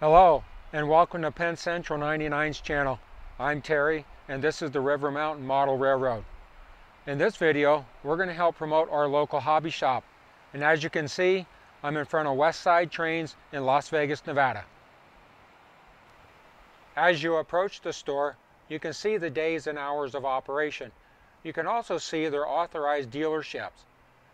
Hello and welcome to Penn Central 99's channel. I'm Terry and this is the River Mountain Model Railroad. In this video we're going to help promote our local hobby shop, and as you can see I'm in front of Westside Trains in Las Vegas, Nevada. As you approach the store you can see the days and hours of operation. You can also see their authorized dealerships.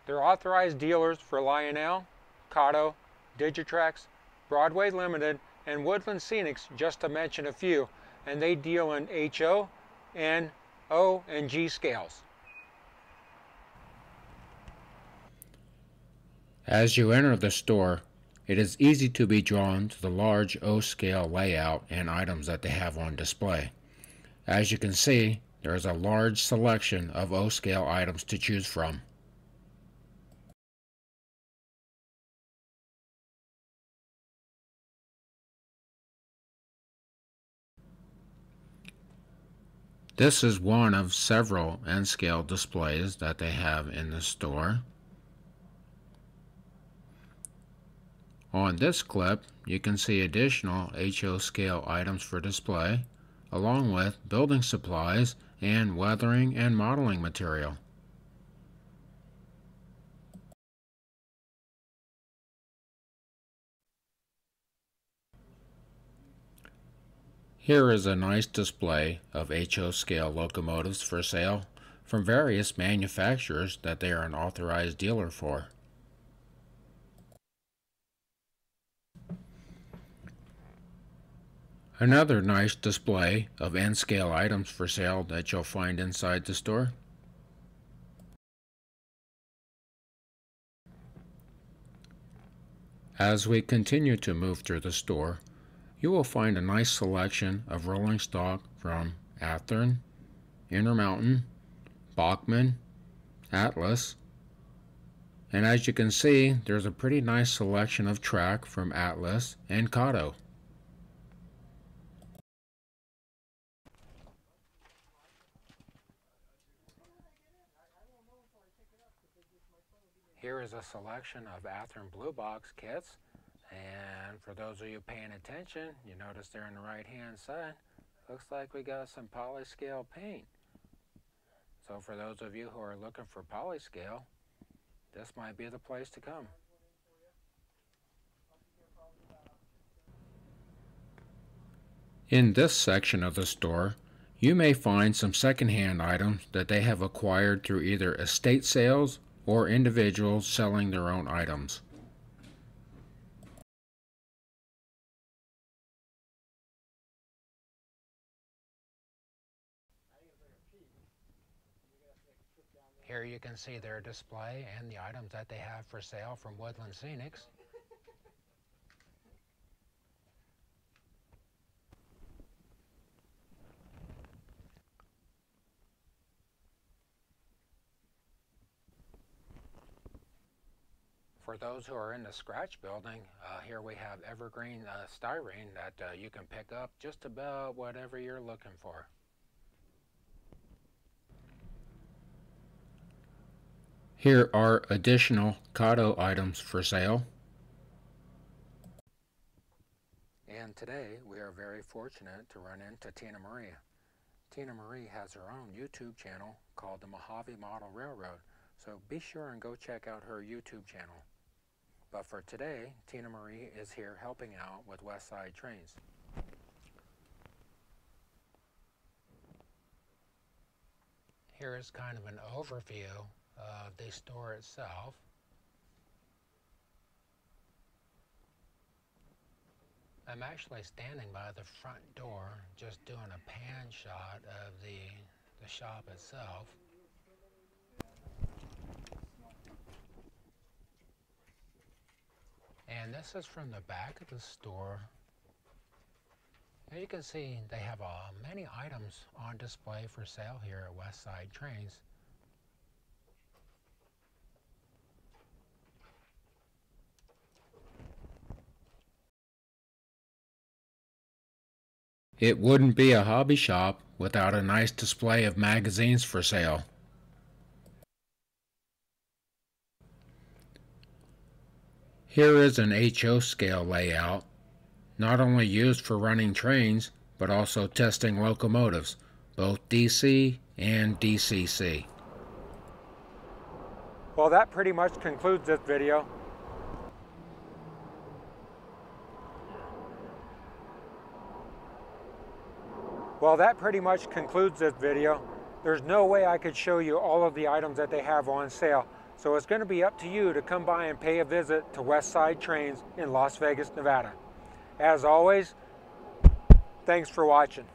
They're authorized dealers for Lionel, Cotto, Digitrax, Broadway Limited, and Woodland Scenics, just to mention a few, and they deal in HO, N, O, and G scales. As you enter the store, it is easy to be drawn to the large O-scale layout and items that they have on display. As you can see, there is a large selection of O-scale items to choose from. This is one of several N-scale displays that they have in the store. On this clip, you can see additional HO scale items for display, along with building supplies and weathering and modeling material. Here is a nice display of HO scale locomotives for sale from various manufacturers that they are an authorized dealer for. Another nice display of N-scale items for sale that you'll find inside the store. As we continue to move through the store, you will find a nice selection of rolling stock from Athearn, Intermountain, Bachmann, Atlas, and as you can see, there's a pretty nice selection of track from Atlas and Cotto. Here is a selection of Athearn Blue Box kits, and for those of you paying attention, you notice there on the right hand side, looks like we got some polyscale paint. So for those of you who are looking for polyscale, this might be the place to come. In this section of the store, you may find some secondhand items that they have acquired through either estate sales or individuals selling their own items. Here you can see their display and the items that they have for sale from Woodland Scenics. For those who are in the scratch building, here we have evergreen styrene that you can pick up just about whatever you're looking for. Here are additional Cotto items for sale. And today we are very fortunate to run into Tina Marie. Tina Marie has her own YouTube channel called the Mojave Model Railroad, so be sure and go check out her YouTube channel. But for today, Tina Marie is here helping out with Westside Trains. Here is kind of an overview of the store itself. I'm actually standing by the front door just doing a pan shot of the shop itself. And this is from the back of the store. As you can see, they have many items on display for sale here at Westside Trains. It wouldn't be a hobby shop without a nice display of magazines for sale. Here is an HO scale layout not only used for running trains, but also testing locomotives, both DC and DCC. Well, that pretty much concludes this video. There's no way I could show you all of the items that they have on sale. So it's going to be up to you to come by and pay a visit to Westside Trains in Las Vegas, Nevada. As always, thanks for watching.